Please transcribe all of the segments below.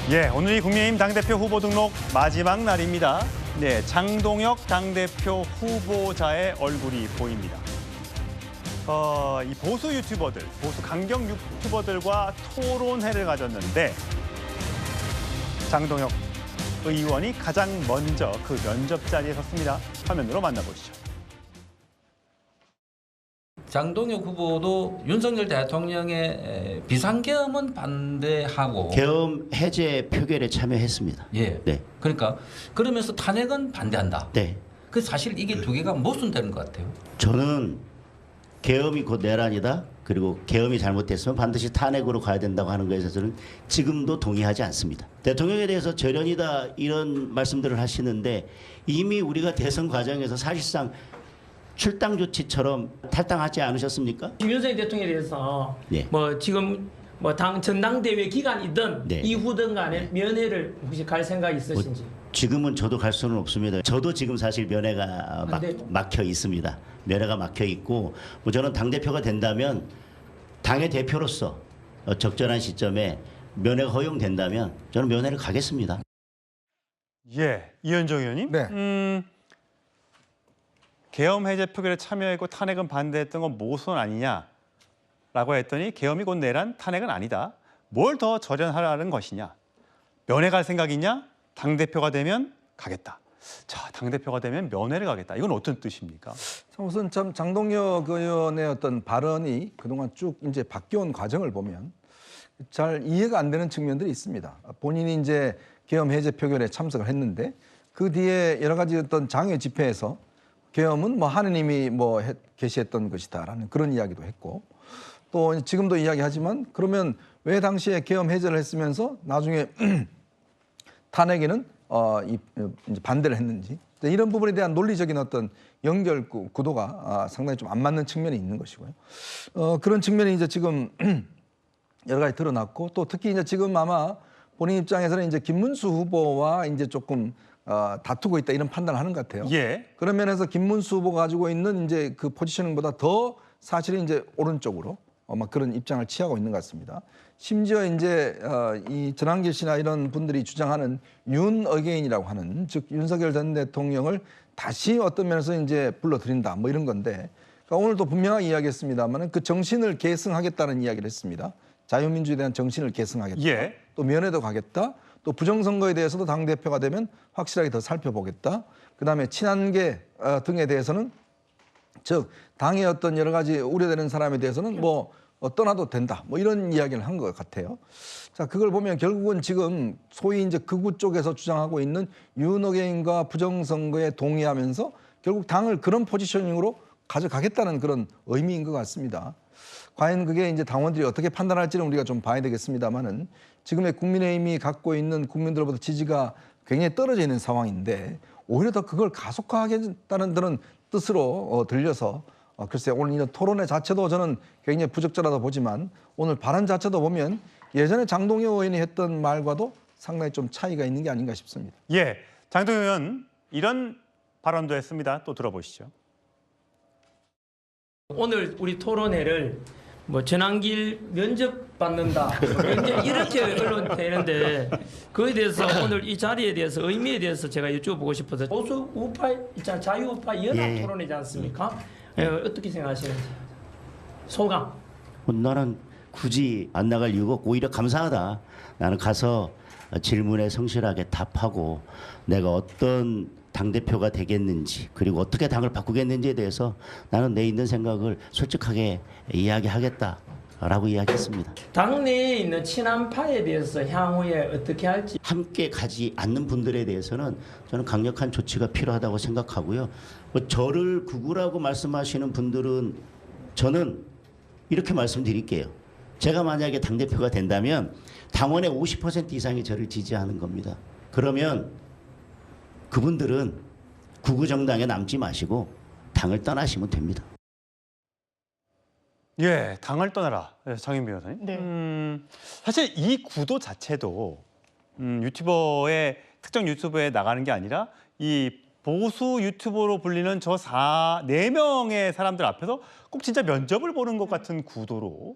예, 오늘이 국민의힘 당대표 후보 등록 마지막 날입니다. 네, 장동혁 당대표 후보자의 얼굴이 보입니다. 이 보수 유튜버들, 보수 강경 유튜버들과 토론회를 가졌는데 장동혁 의원이 가장 먼저 그 면접 자리에 섰습니다. 화면으로 만나보시죠. 장동혁 후보도 윤석열 대통령의 비상계엄은 반대하고 계엄 해제 표결에 참여했습니다. 예. 네. 그러니까 그러면서 탄핵은 반대한다. 네. 그 사실 이게 두 개가 모순되는 것 같아요. 저는 계엄이 곧 내란이다. 그리고 계엄이 잘못됐으면 반드시 탄핵으로 가야 된다고 하는 것에 대해서는 지금도 동의하지 않습니다. 대통령에 대해서 절연이다 이런 말씀들을 하시는데 이미 우리가 대선 과정에서 사실상 출당 조치처럼 탈당하지 않으셨습니까? 윤석열 대통령에 대해서 네. 뭐 지금 뭐 당 전당대회 기간이든 네. 이후든 간에 면회를 혹시 갈 생각이 있으신지? 지금은 저도 갈 수는 없습니다. 저도 지금 사실 면회가 막혀 있습니다. 면회가 막혀 있고 뭐 저는 당대표가 된다면 당의 대표로서 적절한 시점에 면회가 허용된다면 저는 면회를 가겠습니다. 예, 이현정 의원님. 네. 계엄 해제 표결에 참여했고 탄핵은 반대했던 건 모순 아니냐라고 했더니 계엄이 곧 내란, 탄핵은 아니다. 뭘 더 절연하라는 것이냐. 면회 갈 생각이냐? 당대표가 되면 가겠다. 자, 당대표가 되면 면회를 가겠다. 이건 어떤 뜻입니까? 우선 참 장동혁 의원의 어떤 발언이 그동안 쭉 이제 바뀌어온 과정을 보면 잘 이해가 안 되는 측면들이 있습니다. 본인이 이제 계엄 해제 표결에 참석을 했는데 그 뒤에 여러 가지 어떤 장외 집회에서 계엄은 뭐 하느님이 계시했던 것이다라는 그런 이야기도 했고 또 지금도 이야기하지만 그러면 왜 당시에 계엄 해제를 했으면서 나중에 탄핵에는 이제 반대를 했는지 이런 부분에 대한 논리적인 어떤 연결 구도가 상당히 좀 안 맞는 측면이 있는 것이고요. 그런 측면이 이제 지금 여러 가지 드러났고 또 특히 이제 지금 아마 본인 입장에서는 이제 김문수 후보와 이제 조금 다투고 있다 이런 판단을 하는 것 같아요. 예. 그런 면에서 김문수 후보가 가지고 있는 이제 그 포지셔닝보다 더 사실은 이제 오른쪽으로 막 그런 입장을 취하고 있는 것 같습니다. 심지어 이제 이 전한길 씨나 이런 분들이 주장하는 윤 어게인이라고 하는 즉 윤석열 전 대통령을 다시 어떤 면에서 이제 불러들인다 뭐 이런 건데 그러니까 오늘도 분명하게 이야기했습니다만 그 정신을 계승하겠다는 이야기를 했습니다. 자유민주에 대한 정신을 계승하겠다. 예. 또 면회도 가겠다. 또 부정선거에 대해서도 당대표가 되면 확실하게 더 살펴보겠다. 그다음에 친한계 등에 대해서는 즉 당의 어떤 여러 가지 우려되는 사람에 대해서는 떠나도 된다. 뭐 이런 이야기를 한 것 같아요. 자, 그걸 보면 결국은 지금 소위 이제 극우 쪽에서 주장하고 있는 윤어게인과 부정선거에 동의하면서 결국 당을 그런 포지셔닝으로 가져가겠다는 그런 의미인 것 같습니다. 과연 그게 이제 당원들이 어떻게 판단할지는 우리가 좀 봐야 되겠습니다만은 지금의 국민의힘이 갖고 있는 국민들로부터 지지가 굉장히 떨어져 있는 상황인데 오히려 더 그걸 가속화하겠다는 그런 뜻으로 들려서 글쎄 오늘 이런 토론회 자체도 저는 굉장히 부적절하다 보지만 오늘 발언 자체도 보면 예전에 장동혁 의원이 했던 말과도 상당히 좀 차이가 있는 게 아닌가 싶습니다. 예, 장동혁 의원 이런 발언도 했습니다. 또 들어보시죠. 오늘 우리 토론회를 전환길 면접 받는다 이렇게 언론 되는데 그에 대해서 오늘 이 자리에 대해서 의미에 대해서 제가 여쭤보고 싶어서 보수 우파 있잖아 자유 우파 연합 토론이지 않습니까? 어떻게 생각하시는지 소감? 나는 굳이 안 나갈 이유가 없고 오히려 감사하다. 나는 가서 질문에 성실하게 답하고 내가 어떤 당대표가 되겠는지 그리고 어떻게 당을 바꾸겠는지에 대해서 나는 내 있는 생각을 솔직하게 이야기하겠다라고 이야기했습니다. 당내에 있는 친한파에 대해서 향후에 어떻게 할지 함께 가지 않는 분들에 대해서는 저는 강력한 조치가 필요하다고 생각하고요. 저를 극우라고 말씀하시는 분들은 저는 이렇게 말씀드릴게요. 제가 만약에 당대표가 된다면 당원의 50% 이상이 저를 지지하는 겁니다. 그러면 그분들은 극우 정당에 남지 마시고 당을 떠나시면 됩니다. 예, 당을 떠나라. 장윤비 변호사님. 네. 사실 이 구도 자체도 유튜버의 특정 유튜브에 나가는 게 아니라 이 보수 유튜버로 불리는 저 4, 4명의 사람들 앞에서 꼭 진짜 면접을 보는 것 같은 구도로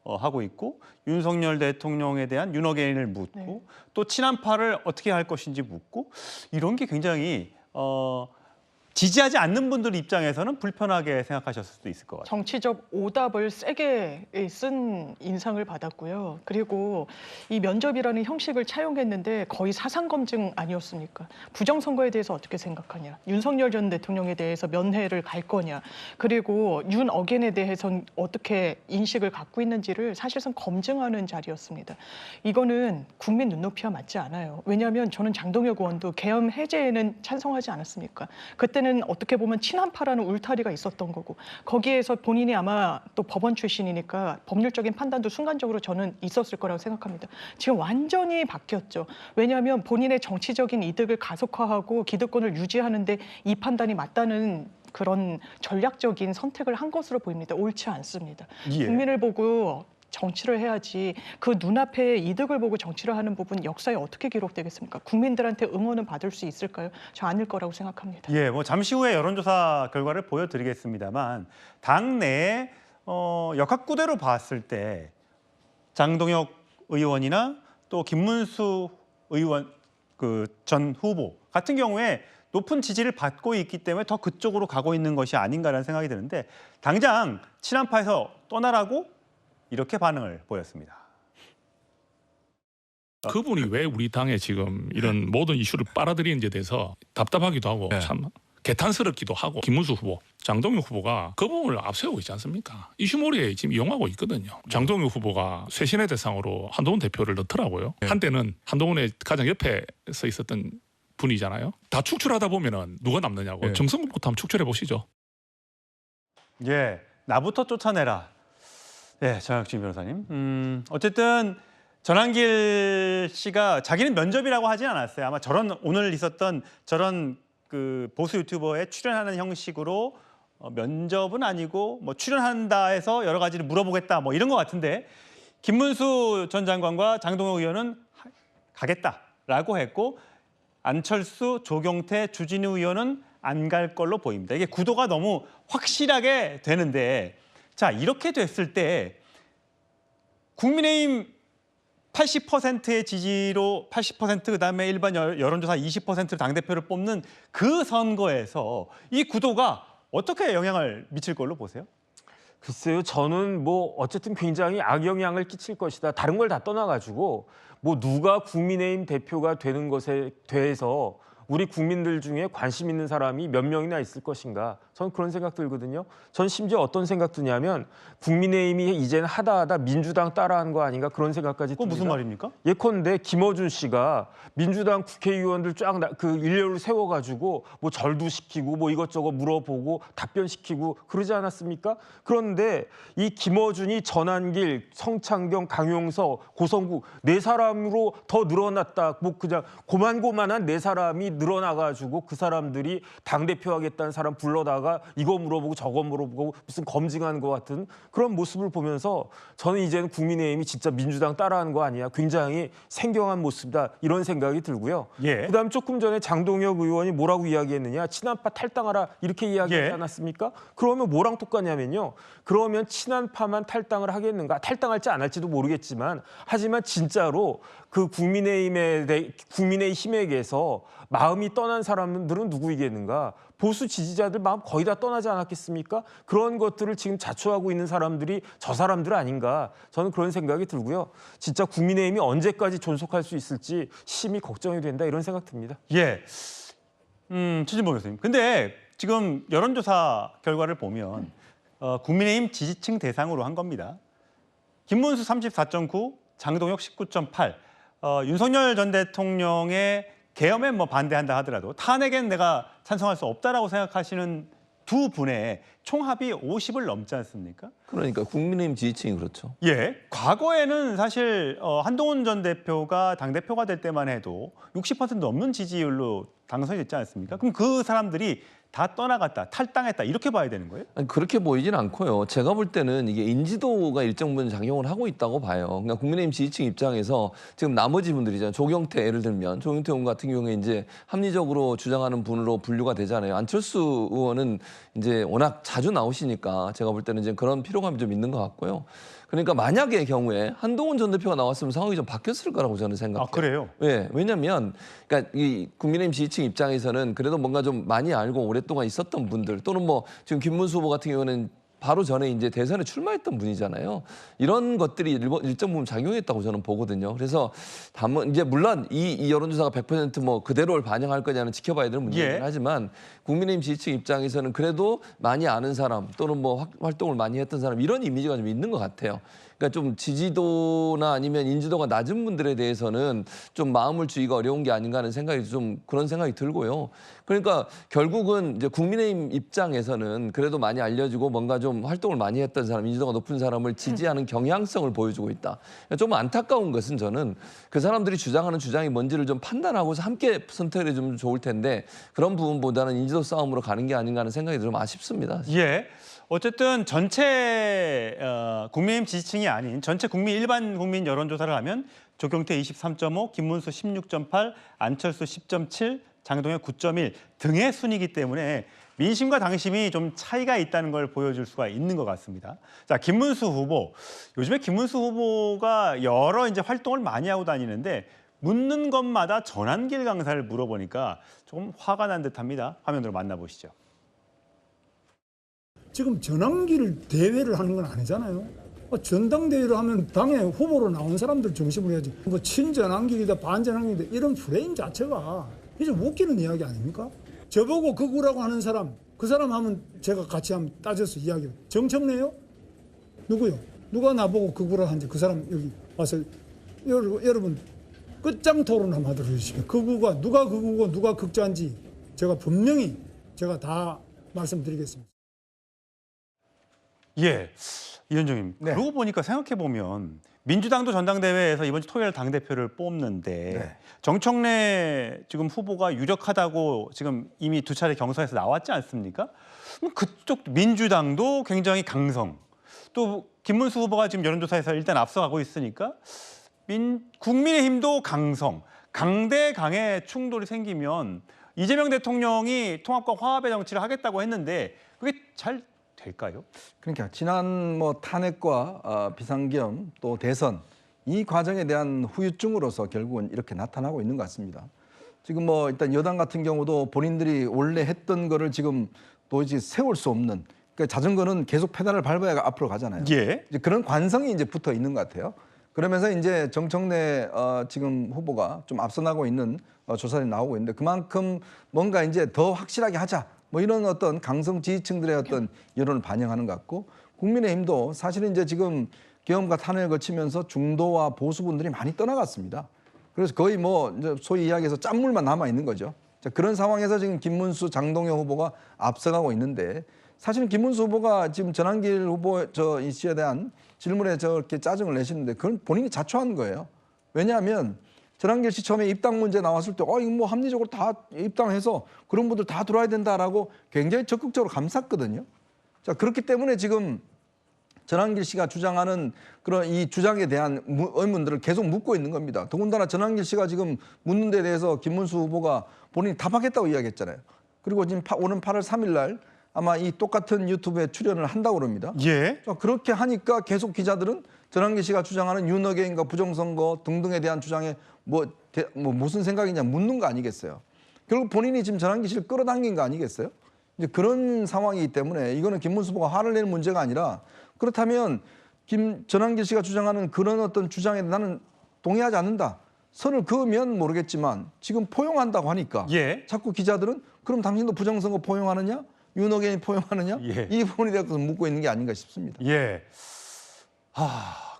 하고 있고 윤석열 대통령에 대한 윤어게인을 묻고 네. 또 친한파를 어떻게 할 것인지 묻고 이런 게 굉장히 지지하지 않는 분들 입장에서는 불편하게 생각하셨을 수도 있을 것 같아요. 정치적 오답을 세게 쓴 인상을 받았고요. 그리고 이 면접이라는 형식을 차용했는데 거의 사상 검증 아니었습니까? 부정선거에 대해서 어떻게 생각하냐? 윤석열 전 대통령에 대해서 면회를 갈 거냐? 그리고 윤 어겐에 대해서는 어떻게 인식을 갖고 있는지를 사실상 검증하는 자리였습니다. 이거는 국민 눈높이와 맞지 않아요. 왜냐하면 저는 장동혁 의원도 계엄 해제에는 찬성하지 않았습니까? 그때는 어떻게 보면 친한파라는 울타리가 있었던 거고 거기에서 본인이 아마 또 법원 출신이니까 법률적인 판단도 순간적으로 저는 있었을 거라고 생각합니다. 지금 완전히 바뀌었죠. 왜냐하면 본인의 정치적인 이득을 가속화하고 기득권을 유지하는데 이 판단이 맞다는 그런 전략적인 선택을 한 것으로 보입니다. 옳지 않습니다. 예. 국민을 보고 정치를 해야지 그 눈앞의 이득을 보고 정치를 하는 부분 역사에 어떻게 기록되겠습니까? 국민들한테 응원은 받을 수 있을까요? 저 아닐 거라고 생각합니다. 예, 뭐 잠시 후에 여론조사 결과를 보여드리겠습니다만 당내 역학구대로 봤을 때 장동혁 의원이나 또 김문수 의원 그 전 후보 같은 경우에 높은 지지를 받고 있기 때문에 더 그쪽으로 가고 있는 것이 아닌가라는 생각이 드는데 당장 친한파에서 떠나라고 이렇게 반응을 보였습니다. 그분이 왜 우리 당에 지금 이런 모든 이슈를 빨아들이는지에 대해서 답답하기도 하고 참 개탄스럽기도 하고 김문수 후보, 장동혁 후보가 그 부분을 앞세우고 있지 않습니까? 이슈몰이에 지금 이용하고 있거든요. 장동혁 후보가 쇄신의 대상으로 한동훈 대표를 넣더라고요. 한때는 한동훈의 가장 옆에 서 있었던 분이잖아요. 다 축출하다 보면은 누가 남느냐고 정성부터 한번 축출해 보시죠. 예, 나부터 쫓아내라. 네, 정혁진 변호사님. 어쨌든 전한길 씨가 자기는 면접이라고 하진 않았어요. 아마 오늘 있었던 저런 그 보수 유튜버에 출연하는 형식으로 면접은 아니고 뭐 출연한다 해서 여러 가지를 물어보겠다 뭐 이런 것 같은데 김문수 전 장관과 장동혁 의원은 가겠다라고 했고 안철수, 조경태, 주진우 의원은 안 갈 걸로 보입니다. 이게 구도가 너무 확실하게 되는데 자, 이렇게 됐을 때 국민의힘 80%의 지지로 80% 그다음에 일반 여론조사 20%로 당대표를 뽑는 그 선거에서 이 구도가 어떻게 영향을 미칠 걸로 보세요? 글쎄요, 저는 뭐 어쨌든 굉장히 악영향을 끼칠 것이다. 다른 걸 다 떠나가지고 뭐 누가 국민의힘 대표가 되는 것에 대해서 우리 국민들 중에 관심 있는 사람이 몇 명이나 있을 것인가. 저는 그런 생각 들거든요. 전 심지어 어떤 생각 드냐면 국민의힘이 이제는 하다 민주당 따라한 거 아닌가 그런 생각까지 그건 듭니다. 무슨 말입니까? 예컨대 김어준 씨가 민주당 국회의원들 쫙 그 일렬로 세워가지고 뭐 절도 시키고 뭐 이것저것 물어보고 답변시키고 그러지 않았습니까? 그런데 이 김어준이 전한길, 성창경, 강용석, 고성국 네 사람으로 더 늘어났다. 뭐 그냥 고만고만한 네 사람이 늘어나가지고 그 사람들이 당대표 하겠다는 사람 불러다가 이거 물어보고 저거 물어보고 무슨 검증하는 것 같은 그런 모습을 보면서 저는 이제는 국민의힘이 진짜 민주당 따라하는 거 아니야. 굉장히 생경한 모습이다. 이런 생각이 들고요. 예. 그다음 조금 전에 장동혁 의원이 뭐라고 이야기했느냐. 친한파 탈당하라 이렇게 이야기하지 예. 않았습니까? 그러면 뭐랑 똑같냐면요. 그러면 친한파만 탈당을 하겠는가. 탈당할지 안 할지도 모르겠지만 하지만 진짜로 그 국민의힘에게서 마음이 떠난 사람들은 누구이겠는가. 보수 지지자들 마음 거의 다 떠나지 않았겠습니까? 그런 것들을 지금 자초하고 있는 사람들이 저 사람들 아닌가. 저는 그런 생각이 들고요. 진짜 국민의힘이 언제까지 존속할 수 있을지 심히 걱정이 된다 이런 생각 듭니다. 예. 최진봉 교수님. 근데 지금 여론조사 결과를 보면 국민의힘 지지층 대상으로 한 겁니다. 김문수 34.9, 장동혁 19.8. 윤석열 전 대통령의 계엄에 뭐 반대한다 하더라도 탄핵엔 내가 찬성할 수 없다라고 생각하시는 두 분의 총합이 50을 넘지 않습니까? 그러니까 국민의힘 지지층이 그렇죠. 예, 과거에는 사실 한동훈 전 대표가 당대표가 될 때만 해도 60% 넘는 지지율로 당선이 됐지 않습니까? 그럼 그 사람들이 다 떠나갔다, 탈당했다 이렇게 봐야 되는 거예요? 아니, 그렇게 보이진 않고요. 제가 볼 때는 이게 인지도가 일정 부분 작용을 하고 있다고 봐요. 그러니까 국민의힘 지지층 입장에서 지금 나머지 분들이잖아요. 조경태 예를 들면 조경태 의원 같은 경우에 이제 합리적으로 주장하는 분으로 분류가 되잖아요. 안철수 의원은 이제 워낙 자주 나오시니까 제가 볼 때는 이제 그런 피로감이 좀 있는 것 같고요. 그러니까 만약의 경우에 한동훈 전 대표가 나왔으면 상황이 좀 바뀌었을 거라고 저는 생각해요. 아, 그래요? 예, 왜냐하면 그러니까 이 국민의힘 지지층 입장에서는 그래도 뭔가 좀 많이 알고 오랫동안 있었던 분들 또는 뭐 지금 김문수 후보 같은 경우는 바로 전에 이제 대선에 출마했던 분이잖아요. 이런 것들이 일정 부분 작용했다고 저는 보거든요. 그래서 다만 이제 물론 이 여론조사가 100% 그대로를 반영할 거냐는 지켜봐야 되는 문제이긴 하지만 국민의힘 지지층 입장에서는 그래도 많이 아는 사람 또는 뭐 활동을 많이 했던 사람 이런 이미지가 좀 있는 것 같아요. 그러니까 좀 지지도나 아니면 인지도가 낮은 분들에 대해서는 좀 마음을 주기가 어려운 게 아닌가 하는 생각이 좀 그런 생각이 들고요. 그러니까 결국은 이제 국민의힘 입장에서는 그래도 많이 알려지고 뭔가 좀 활동을 많이 했던 사람, 인지도가 높은 사람을 지지하는 경향성을 보여주고 있다. 좀 안타까운 것은 저는 그 사람들이 주장하는 주장이 뭔지를 좀 판단하고서 함께 선택을 해주면 좋을 텐데 그런 부분보다는 인지도 싸움으로 가는 게 아닌가 하는 생각이 좀 아쉽습니다. 예. 어쨌든 전체 국민의힘 지지층이 아닌 전체 일반 국민 여론조사를 하면 조경태 23.5, 김문수 16.8, 안철수 10.7, 장동혁 9.1 등의 순이기 때문에 민심과 당심이 좀 차이가 있다는 걸 보여줄 수가 있는 것 같습니다. 자, 김문수 후보. 요즘에 김문수 후보가 여러 이제 활동을 많이 하고 다니는데 묻는 것마다 전환길 강사를 물어보니까 조금 화가 난 듯합니다. 화면으로 만나보시죠. 지금 전환길 대회를 하는 건 아니잖아요. 전당대회를 하면 당에 후보로 나온 사람들 중심으로 해야지. 뭐 친전환길이다 반전환길이다 이런 프레임 자체가 이제 웃기는 이야기 아닙니까? 저보고 극우라고 하는 사람, 그 사람 하면 제가 같이 한번 따져서 이야기를. 정청래요? 누구요? 누가 나보고 극우라고 하는지 그 사람 여기 와서 여러분 끝장 토론 한번 하도록 해주시면 극우가 누가 극우고 누가 극자인지 제가 분명히 제가 다 말씀드리겠습니다. 예, 이현정님. 네. 그러고 보니까 생각해보면 민주당도 전당대회에서 이번 주 토요일 당대표를 뽑는데 네. 정청래 지금 후보가 유력하다고 지금 이미 2차례 경선에서 나왔지 않습니까? 그럼 그쪽 민주당도 굉장히 강성. 또 김문수 후보가 지금 여론조사에서 일단 앞서가고 있으니까 국민의힘도 강성. 강대강의 충돌이 생기면 이재명 대통령이 통합과 화합의 정치를 하겠다고 했는데 그게 잘 될까요? 그러니까 지난 뭐 탄핵과 비상계엄 또 대선 이 과정에 대한 후유증으로서 결국은 이렇게 나타나고 있는 것 같습니다. 지금 뭐 일단 여당 같은 경우도 본인들이 원래 했던 거를 지금 도저히 세울 수 없는 그러니까 자전거는 계속 페달을 밟아야 앞으로 가잖아요. 예. 이제 그런 관성이 이제 붙어 있는 것 같아요. 그러면서 이제 정청래 지금 후보가 좀 앞서 나고 있는 조사들이 나오고 있는데 그만큼 뭔가 이제 더 확실하게 하자. 뭐 이런 어떤 강성 지지층들의 어떤 여론을 반영하는 것 같고 국민의힘도 사실은 이제 지금 계엄과 탄핵을 거치면서 중도와 보수분들이 많이 떠나갔습니다. 그래서 거의 뭐 이제 소위 이야기해서 짠물만 남아 있는 거죠. 자, 그런 상황에서 지금 김문수, 장동혁 후보가 앞서가고 있는데 사실은 김문수 후보가 지금 전환길 후보 이 씨에 대한 질문에 저렇게 짜증을 내시는데 그건 본인이 자초한 거예요. 왜냐하면 전환길 씨 처음에 입당 문제 나왔을 때 이거 뭐 합리적으로 다 입당해서 그런 분들 다 들어와야 된다라고 굉장히 적극적으로 감쌌거든요. 자, 그렇기 때문에 지금 전환길 씨가 주장하는 그런 이 주장에 대한 의문들을 계속 묻고 있는 겁니다. 더군다나 전환길 씨가 지금 묻는 데 대해서 김문수 후보가 본인이 답하겠다고 이야기했잖아요. 그리고 지금 오는 8월 3일 날 아마 이 똑같은 유튜브에 출연을 한다고 그럽니다. 예. 자, 그렇게 하니까 계속 기자들은 전환길 씨가 주장하는 윤어게인과 부정선거 등등에 대한 주장에 무슨 생각이냐 묻는 거 아니겠어요. 결국 본인이 지금 전환길 씨를 끌어당긴 거 아니겠어요. 이제 그런 상황이기 때문에 이거는 김문수 후보가 화를 내는 문제가 아니라 그렇다면 전환길 씨가 주장하는 그런 어떤 주장에 나는 동의하지 않는다. 선을 그으면 모르겠지만 지금 포용한다고 하니까 예. 자꾸 기자들은 그럼 당신도 부정선거 포용하느냐? 윤어게인 포용하느냐? 예. 이 부분에 대해서 묻고 있는 게 아닌가 싶습니다. 예.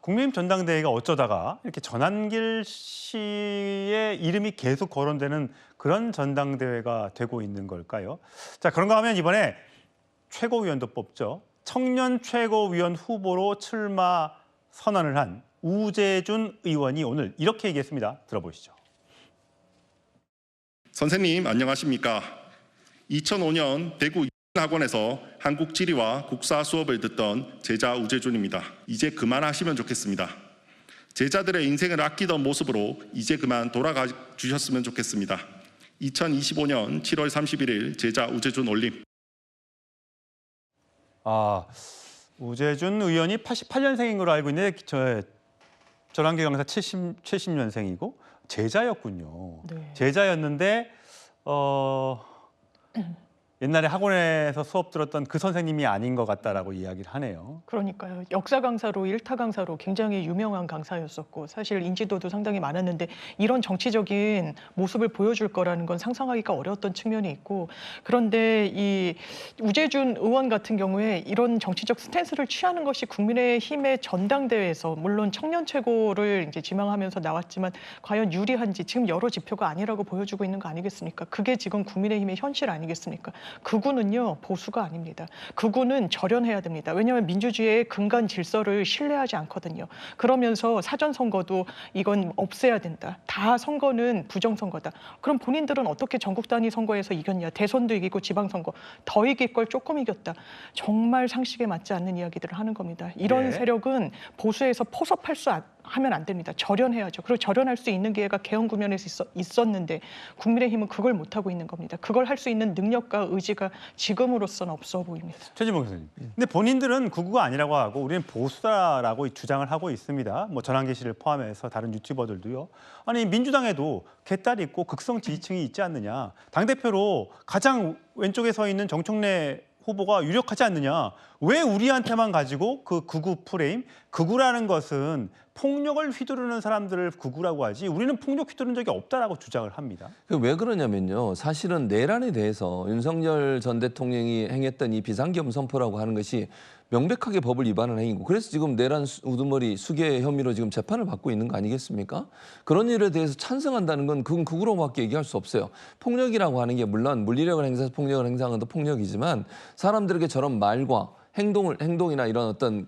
국민의힘 전당대회가 어쩌다가 이렇게 전환길 씨의 이름이 계속 거론되는 그런 전당대회가 되고 있는 걸까요? 자, 그런가 하면 이번에 최고위원도 뽑죠. 청년 최고위원 후보로 출마 선언을 한 우재준 의원이 오늘 이렇게 얘기했습니다. 들어보시죠. 선생님 안녕하십니까? 2005년 대구 학원에서 한국 지리와 국사 수업을 듣던 제자 우재준입니다. 이제 그만하시면 좋겠습니다. 제자들의 인생을 아끼던 모습으로 이제 그만 돌아가 주셨으면 좋겠습니다. 2025년 7월 31일 제자 우재준 올림. 우재준 의원이 88년생인 걸로 알고 있는데 전환기 강사 70년생이고 제자였군요. 네. 제자였는데 옛날에 학원에서 수업 들었던 그 선생님이 아닌 것 같다라고 이야기를 하네요. 그러니까요. 역사 강사로 일타 강사로 굉장히 유명한 강사였었고 사실 인지도도 상당히 많았는데 이런 정치적인 모습을 보여줄 거라는 건 상상하기가 어려웠던 측면이 있고 그런데 이 우재준 의원 같은 경우에 이런 정치적 스탠스를 취하는 것이 국민의힘의 전당대회에서 물론 청년 최고를 이제 지망하면서 나왔지만 과연 유리한지 지금 여러 지표가 아니라고 보여주고 있는 거 아니겠습니까? 그게 지금 국민의힘의 현실 아니겠습니까? 극우는요 보수가 아닙니다. 극우는 절연해야 됩니다. 왜냐하면 민주주의의 근간 질서를 신뢰하지 않거든요. 그러면서 사전선거도 이건 없애야 된다. 다 선거는 부정선거다. 그럼 본인들은 어떻게 전국 단위 선거에서 이겼냐. 대선도 이기고 지방선거 더 이길 걸 조금 이겼다. 정말 상식에 맞지 않는 이야기들을 하는 겁니다. 이런 네. 세력은 보수에서 하면 안 됩니다. 절연해야죠. 그리고 절연할 수 있는 기회가 개헌 국면에서 있었는데 국민의힘은 그걸 못하고 있는 겁니다. 그걸 할 수 있는 능력과 의지가 지금으로서는 없어 보입니다. 최진봉 교수님. 근데 본인들은 극우가 아니라고 하고 우리는 보수다라고 주장을 하고 있습니다. 뭐 전환기 씨를 포함해서 다른 유튜버들도요. 아니 민주당에도 개딸 있고 극성 지지층이 있지 않느냐. 당대표로 가장 왼쪽에 서 있는 정청래 후보가 유력하지 않느냐. 왜 우리한테만 가지고 그 극우 프레임? 극우라는 것은 폭력을 휘두르는 사람들을 극우라고 하지 우리는 폭력 휘두른 적이 없다라고 주장을 합니다. 왜 그러냐면요. 사실은 내란에 대해서 윤석열 전 대통령이 행했던 이 비상계엄 선포라고 하는 것이 명백하게 법을 위반한 행위고 그래서 지금 내란 우두머리 수괴 혐의로 지금 재판을 받고 있는 거 아니겠습니까? 그런 일에 대해서 찬성한다는 건 그건 극우로밖에 얘기할 수 없어요. 폭력이라고 하는 게 물론 물리력을 행사해서 폭력을 행사하는 것도 폭력이지만 사람들에게 저런 말과 행동이나 이런 어떤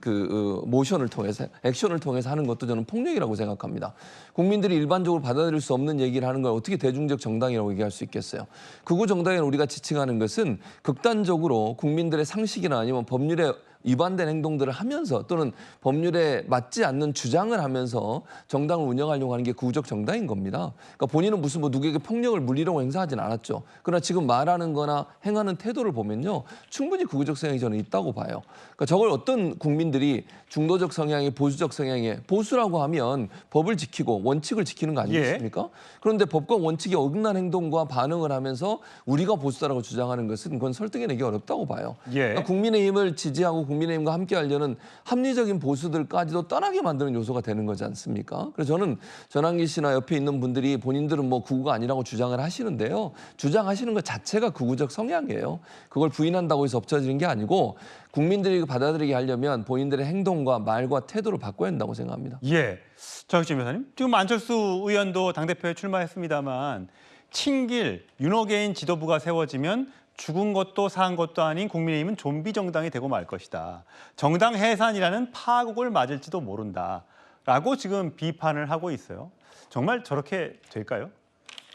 모션을 통해서 액션을 통해서 하는 것도 저는 폭력이라고 생각합니다. 국민들이 일반적으로 받아들일 수 없는 얘기를 하는 걸 어떻게 대중적 정당이라고 얘기할 수 있겠어요. 극우 정당을 우리가 지칭하는 것은 극단적으로 국민들의 상식이나 아니면 법률에 위반된 행동들을 하면서 또는 법률에 맞지 않는 주장을 하면서 정당을 운영하려고 하는 게 극우적 정당인 겁니다. 그러니까 본인은 무슨 누구에게 폭력을 물리려고 행사하진 않았죠. 그러나 지금 말하는 거나 행하는 태도를 보면요. 충분히 극우적 성향이 저는 있다고 봐요. 그러니까 저걸 어떤 국민들이 중도적 성향의 보수적 성향의 보수라고 하면 법을 지키고 원칙을 지키는 거 아니겠습니까? 그런데 법과 원칙에 어긋난 행동과 반응을 하면서 우리가 보수다라고 주장하는 것은 그건 설득해내기 어렵다고 봐요. 그러니까 국민의힘을 지지하고 국민의힘과 함께 하려는 합리적인 보수들까지도 떠나게 만드는 요소가 되는 거지 않습니까? 그래서 저는 전환기 씨나 옆에 있는 분들이 본인들은 뭐 극우가 아니라고 주장을 하시는데요. 주장하시는 것 자체가 극우적 성향이에요. 그걸 부인한다고 해서 없어지는 게 아니고 국민들이 받아들이게 하려면 본인들의 행동과 말과 태도를 바꿔야 한다고 생각합니다. 예. 정혁진 변호사님, 지금 안철수 의원도 당대표에 출마했습니다만 친길, 윤호개인 지도부가 세워지면 죽은 것도 산 것도 아닌 국민의힘은 좀비 정당이 되고 말 것이다. 정당 해산이라는 파국을 맞을지도 모른다라고 지금 비판을 하고 있어요. 정말 저렇게 될까요?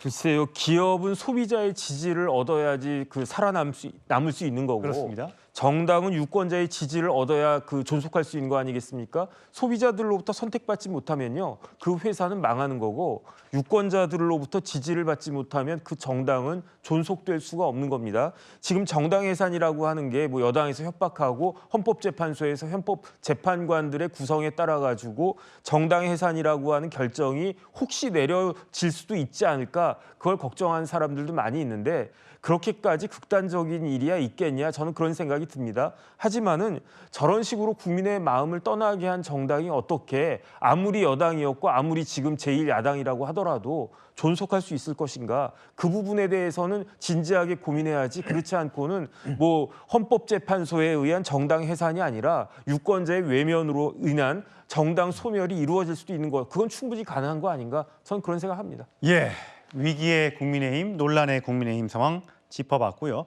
글쎄요. 기업은 소비자의 지지를 얻어야지 남을 수 있는 거고 그렇습니다. 정당은 유권자의 지지를 얻어야 존속할 수 있는 거 아니겠습니까? 소비자들로부터 선택받지 못하면요. 그 회사는 망하는 거고 유권자들로부터 지지를 받지 못하면 그 정당은 존속될 수가 없는 겁니다. 지금 정당 해산이라고 하는 게 뭐 여당에서 협박하고 헌법재판소에서 헌법재판관들의 구성에 따라 가지고 정당 해산이라고 하는 결정이 혹시 내려질 수도 있지 않을까 그걸 걱정하는 사람들도 많이 있는데 그렇게까지 극단적인 일이야 있겠냐 저는 그런 생각이 듭니다. 하지만은 저런 식으로 국민의 마음을 떠나게 한 정당이 어떻게 아무리 여당이었고 아무리 지금 제1야당이라고 하더라도 존속할 수 있을 것인가 그 부분에 대해서는 진지하게 고민해야지 그렇지 않고는 뭐 헌법재판소에 의한 정당 해산이 아니라 유권자의 외면으로 인한 정당 소멸이 이루어질 수도 있는 것 그건 충분히 가능한 거 아닌가 저는 그런 생각합니다. 예. 위기의 국민의힘, 논란의 국민의힘 상황 짚어봤고요.